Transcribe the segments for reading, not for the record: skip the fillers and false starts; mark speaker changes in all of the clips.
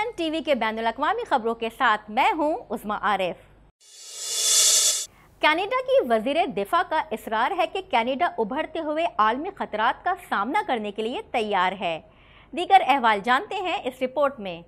Speaker 1: CNN TV के बैनुल-अक़वामी खबरों के साथ मैं हूं उस्मा आरिफ। कनाडा की वज़ीर दिफा का इसरार है कि कनाडा उभरते हुए आलमी खतरात का सामना करने के लिए तैयार है। दीगर अहवाल जानते हैं इस रिपोर्ट में।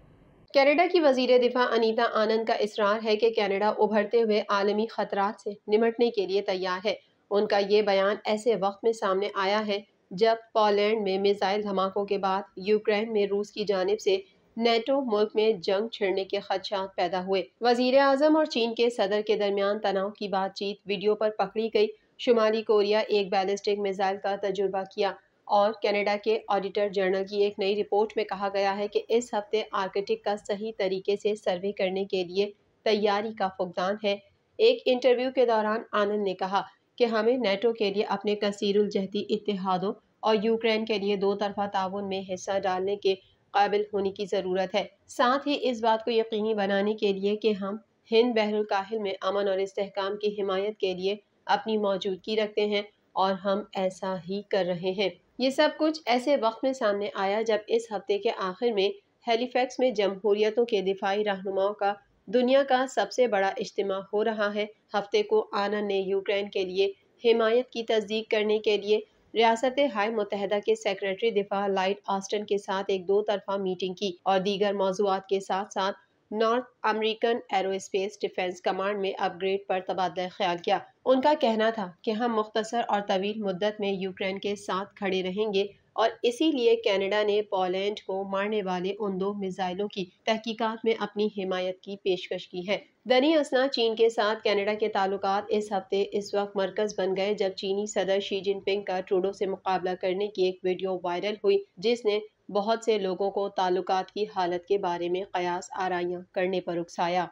Speaker 2: कनाडा की वज़ीर दिफा अनीता आनंद का इसरार है कि कनाडा उभरते हुए आलमी खतरात से निपटने के लिए तैयार है। उनका ये बयान ऐसे वक्त में सामने आया है जब पोलैंड में मिसाइल धमाकों के बाद यूक्रेन में रूस की जानिब से नेटो मुल्क में जंग छिड़ने के खदशात पैदा हुए। वज़ीर आज़म और चीन के सदर के दरमियान तनाव की बातचीत वीडियो पर पकड़ी गई। शुमाली कोरिया एक बैलिस्टिक मिसाइल का तजुर्बा किया और कनाडा के ऑडिटर जनरल की एक नई रिपोर्ट में कहा गया है कि इस हफ्ते आर्कटिक का सही तरीके से सर्वे करने के लिए तैयारी का फुकदान है। एक इंटरव्यू के दौरान आनंद ने कहा कि हमें नेटो के लिए अपने कसीरुल जहदी इत्तेहादों और यूक्रेन के लिए दो तरफा ताउन में हिस्सा डालने के काबिल होने की ज़रूरत है। साथ ही इस बात को यकीनी बनाने के लिए कि हम हिंद बहरुल काहिल में अमन और इस्तेहकाम की हिमायत के लिए अपनी मौजूदगी रखते हैं और हम ऐसा ही कर रहे हैं। ये सब कुछ ऐसे वक्त में सामने आया जब इस हफ्ते के आखिर में हैलिफैक्स में जमहूरियतों के दिफाई रहनुमाओं का दुनिया का सबसे बड़ा इज्तिमा हो रहा है। हफ्ते को आनंद ने यूक्रेन के लिए हिमायत की तस्दीक करने के लिए रियासत हाय मुत्तहदा के सेक्रेटरी दिफा लॉयड ऑस्टिन के साथ एक दो तरफा मीटिंग की और दीगर मौज़ूआत के साथ साथ north American aerospace defence command में अपग्रेड पर तबादला ख्याल किया। उनका कहना था कि हम मुख्तसर और तवील मुद्दत में यूक्रेन के साथ खड़े रहेंगे और इसीलिए कनाडा ने पोलैंड को मारने वाले उन दो मिसाइलों की तहकीकात में अपनी हिमायत की पेशकश की है। दनी असना चीन के साथ कनाडा के ताल्लुकात इस हफ्ते इस वक्त मरकज बन गए जब चीनी सदर शी जिनपिंग का ट्रूडो से मुकाबला करने की एक वीडियो वायरल हुई जिसने बहुत से लोगों को ताल्लुकात की हालत के बारे में कयास आराइयां करने पर उकसाया।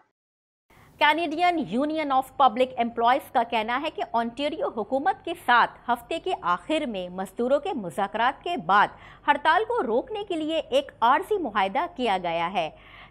Speaker 1: Canadian Union of Public employees का कहना है कि ओंटारियो हुकूमत के साथ हफ्ते के आखिर में मजदूरों के मुज़ाकरात के बाद हड़ताल को रोकने के लिए एक आर्जी मुआहदा किया गया है।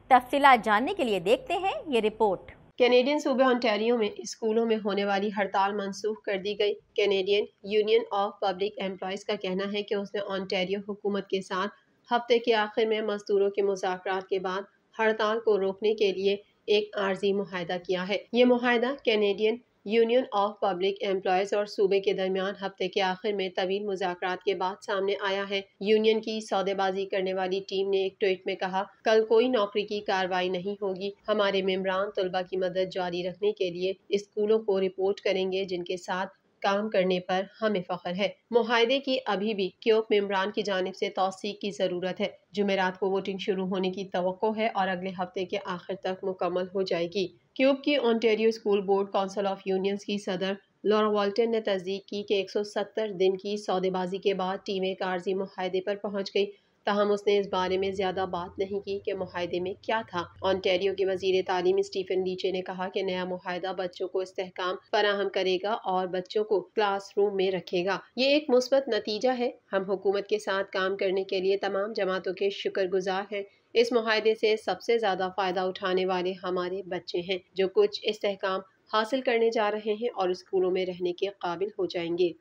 Speaker 1: तफसीलात जानने के लिए देखते हैं ये रिपोर्ट।
Speaker 2: कैनेडियन सूबे ओंटारियो में स्कूलों में होने वाली हड़ताल मनसूख कर दी गई। Canadian Union of Public employees का कहना है कि उसने ओंटारियो हुकूमत के साथ हफ्ते के आखिर में मजदूरों के मुज़ाकरात के बाद हड़ताल को रोकने के लिए एक आर्जी मुआहदा किया है। ये मुआहदा Canadian Union of Public Employees और सूबे के दरमियान हफ्ते के आखिर में तवील मुज़ाकरात के बाद सामने आया है। यूनियन की सौदेबाजी करने वाली टीम ने एक ट्वीट में कहा, कल कोई नौकरी की कार्रवाई नहीं होगी। हमारे मेंबरान तलबा की मदद जारी रखने के लिए स्कूलों को रिपोर्ट करेंगे जिनके साथ काम करने पर हमें फख्र है। मुआहदे की अभी भी क्यूब मेंबरान की जानिब से तौसीक की ज़रूरत है। जुमेरात को वोटिंग शुरू होने की तवक्को है और अगले हफ्ते के आखिर तक मुकम्मल हो जाएगी। क्यूब की Ontario school board council of unions की सदर लॉरा वॉल्टन ने तस्दीक की कि 170 दिन की सौदेबाजी के बाद टीम एक आर्जी मुआहदे पर पहुंच गई। ताहम उसने इस बारे में ज्यादा बात नहीं की कि मुआहदे में क्या था। ओंटारियो के वजीर तालीम स्टीफन लीचे ने कहा कि नया मुआहदा बच्चों को इस्तेहकाम फराहम करेगा और बच्चों को क्लासरूम में रखेगा। ये एक मुस्बत नतीजा है। हम हुकूमत के साथ काम करने के लिए तमाम जमातों के शुक्रगुजार हैं। इस मुआहदे से सबसे ज्यादा फायदा उठाने वाले हमारे बच्चे हैं जो कुछ इस्तेहकाम हासिल करने जा रहे हैं और स्कूलों में रहने के काबिल हो जाएंगे।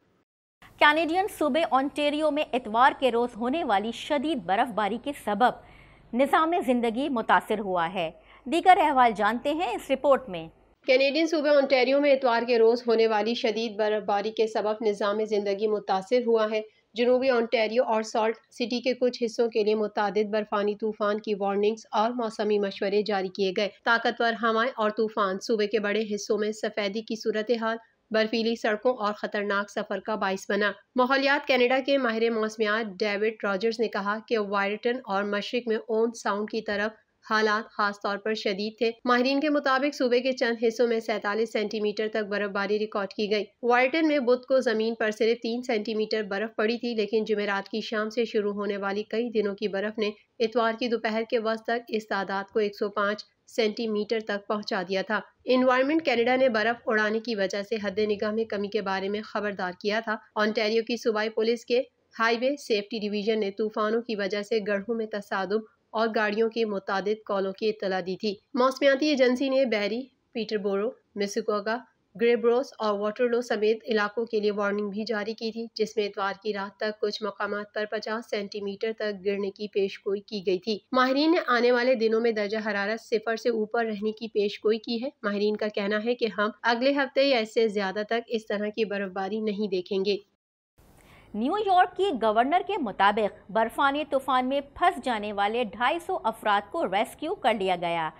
Speaker 1: कैनेडियन सूबे ओंटारियो में इतवार के रोज होने वाली शदीद बर्फबारी के सबब निज़ाम ज़िंदगी मुतासिर हुआ है। दीगर अहवाल जानते हैं इस रिपोर्ट में।
Speaker 2: कैनेडियन सूबे ओंटारियो में इतवार के रोज होने वाली शदीद बर्फबारी के सबब निज़ाम ज़िंदगी मुतासिर हुआ है। जनूबी ओंटारियो और सॉल्ट सिटी के कुछ हिस्सों के लिए मुतादिद बर्फानी तूफान की वार्निंग्स और मौसमी मशवरे जारी किए गए। ताकतवर हवाएं और तूफान सूबे के बड़े हिस्सों में सफेदी की सूरत हाल, बर्फीली सड़कों और खतरनाक सफर का बाइस बना। माहौलियात कनाडा के माहिर मौसमियात डेविड रॉजर्स ने कहा कि वायरटन और मशरिक में ओन साउंड की तरफ हालात खास तौर पर शदीद थे। माहिरीन के मुताबिक सूबे के चंद हिस्सों में 47 सेंटीमीटर तक बर्फबारी रिकॉर्ड की गई। वायरटन में बुध को जमीन पर सिर्फ 3 सेंटीमीटर बर्फ पड़ी थी, लेकिन जुमेरात की शाम से शुरू होने वाली कई दिनों की बर्फ ने इतवार की दोपहर के वक्त तक इस तादाद को 105 सेंटीमीटर तक पहुंचा दिया था। इन्वायरमेंट कनाडा ने बर्फ उड़ाने की वजह से हद निगाह में कमी के बारे में खबरदार किया था। ओंटारियो की सूबाई पुलिस के हाईवे सेफ्टी डिवीजन ने तूफानों की वजह से गढ़ों में तसादुम और गाड़ियों की मुतादिद कॉलों की इत्तला दी थी। मौसमियाती एजेंसी ने बैरी, पीटरबोरो, मिसिसागा, ग्रेब्रोस और वाटरलो समेत इलाकों के लिए वार्निंग भी जारी की थी, जिसमें इतवार की रात तक कुछ मकामात पर 50 सेंटीमीटर तक गिरने की पेशगोई की गई थी। माहिरीन ने आने वाले दिनों में दर्जा हरारत 0 से ऊपर रहने की पेशगोई की है। माहिरीन का कहना है कि हम अगले हफ्ते या इससे ज्यादा तक इस तरह की बर्फबारी नहीं देखेंगे।
Speaker 1: न्यूयॉर्क की गवर्नर के मुताबिक बर्फानी तूफान में फंस जाने वाले 250 अफराद को रेस्क्यू कर लिया गया।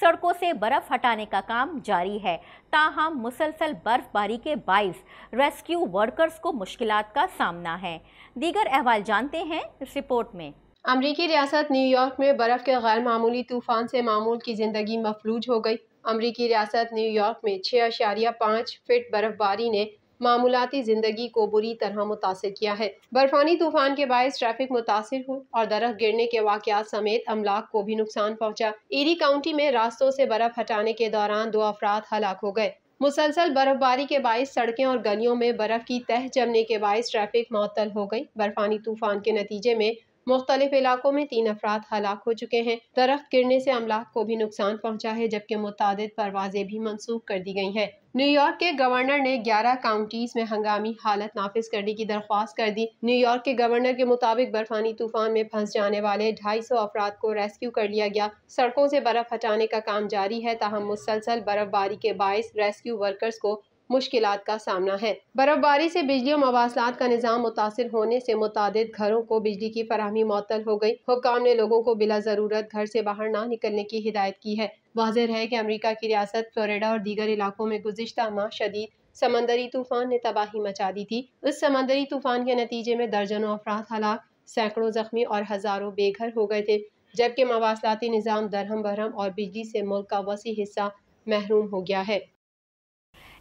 Speaker 1: सड़कों से बर्फ हटाने का काम जारी है, ताहम मुसलसल बर्फबारी के बाइस रेस्क्यू वर्कर्स को मुश्किलात का सामना है। दीगर अहवाल जानते हैं इस रिपोर्ट में।
Speaker 2: अमरीकी रियासत न्यूयॉर्क में बर्फ के गैर मामूली तूफान से मामूल की जिंदगी मफलूज हो गई। अमरीकी रियासत न्यूयॉर्क में 6.5 फीट बर्फबारी ने मामूलाती जिंदगी को बुरी तरह मुतासिर किया है। बर्फानी तूफान के बायस ट्रैफिक मुतासिर हुई और दरख्त गिरने के वाकयात समेत अमलाक को भी नुकसान पहुंचा। ईरी काउंटी में रास्तों से बर्फ हटाने के दौरान 2 अफराद हलाक हो गए। मुसलसल बर्फबारी के बायस सड़कें और गलियों में बर्फ की तह जमने के बायस ट्रैफिक मअतल हो गई। बर्फानी तूफान के नतीजे में मुख्तलिफ इलाकों में 3 अफराद हलाक हो चुके हैं। दरख्त गिरने से अमलाक को भी नुकसान पहुंचा है, जबकि मुतादिद परवाजें भी मंसूख कर दी गई हैं। न्यूयॉर्क के गवर्नर ने 11 काउंटीज में हंगामी हालत नाफिज करने की दरख्वास्त कर दी। न्यूयॉर्क के गवर्नर के मुताबिक बर्फानी तूफान में फंस जाने वाले 250 अफराद को रेस्क्यू कर लिया गया। सड़कों से बर्फ हटाने का काम जारी है, ताहम मुसलसल बर्फबारी के बायस रेस्क्यू वर्कर्स को मुश्किलात का सामना है। बर्फबारी से बिजली और मवासलात का निज़ाम मुतासिर होने से मुतादिद घरों को बिजली की फराहमी मअतल हो गई। हुक्काम ने लोगों को बिला ज़रूरत घर से बाहर ना निकलने की हिदायत की है। वाज़ेह है कि अमेरिका की रियासत फ्लोरिडा और दीगर इलाकों में गुज़िश्ता माह शदीद समंदरी तूफान ने तबाही मचा दी थी। इस समंदरी तूफान के नतीजे में दर्जनों अफराद हलाक, सैकड़ों जख्मी और हज़ारों बेघर हो गए थे, जबकि मवासलाती निज़ाम दरहम बरहम और बिजली से मुल्क का वसी हिस्सा महरूम हो गया है।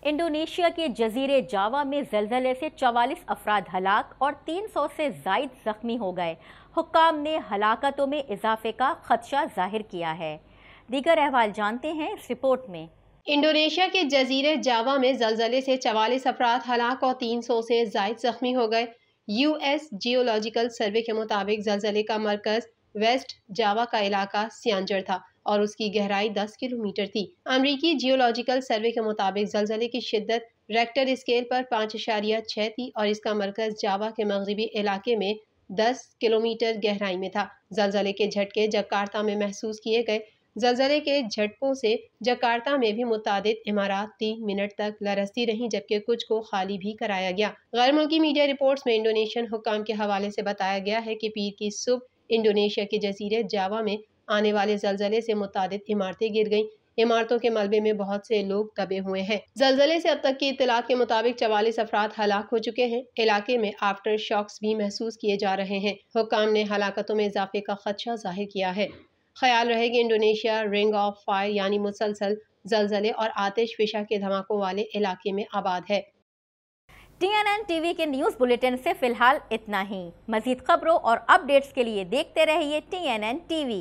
Speaker 1: इंडोनेशिया के जजीरे जावा में ज़लज़ले से 44 अफराद हलाक और 300 से ज़ायद जख्मी हो गए। हुक्काम ने हलाकतों में इजाफे का खदशा जाहिर किया है। दीगर अहवाल जानते हैं इस रिपोर्ट में।
Speaker 2: इंडोनेशिया के जजीरे जावा में ज़लज़ले से 44 अफराद हलाक और 300 से ज़ायद जख्मी हो गए। US जियोलॉजिकल सर्वे के मुताबिक ज़लज़ले का मरकज़ वेस्ट जावा का इलाका सियांजर था और उसकी गहराई 10 किलोमीटर थी। अमरीकी जियोलॉजिकल सर्वे के मुताबिक ज़लज़ले की शिद्दत रेक्टर स्केल पर 5.6 थी और इसका मरकज़ जावा के मगरिबी इलाके में 10 किलोमीटर गहराई में था। ज़लज़ले के झटके जकार्ता में महसूस किए गए। ज़लज़ले के झटकों से जकार्ता में भी मुतादिद इमारत 3 मिनट तक लरजती रहीं, जबकि कुछ को खाली भी कराया गया। गैर मुल्की मीडिया रिपोर्ट्स में इंडोनेशियन हुक्काम के हवाले से बताया गया है कि पीर की सुबह इंडोनेशिया के जजीरे जावा में आने वाले ज़लज़ले से मुतादिद इमारतें गिर गईं। इमारतों के मलबे में बहुत से लोग दबे हुए हैं। ज़लज़ले से अब तक की इत्तलात के मुताबिक 44 अफराद हलाक हो चुके हैं। इलाके में आफ्टर शॉक्स भी महसूस किए जा रहे हैं। हुक्काम ने हलाकतों में इजाफे का खदशा जाहिर किया है। ख्याल रहे कि इंडोनेशिया रिंग ऑफ फायर यानी मुसलसल ज़लज़ले और आतिश फिशा के धमाकों वाले इलाके में आबाद है।
Speaker 1: TNN TV के न्यूज़ बुलेटिन से फिलहाल इतना ही। मज़ीद खबरों और अपडेट्स के लिए देखते रहिए TNN TV।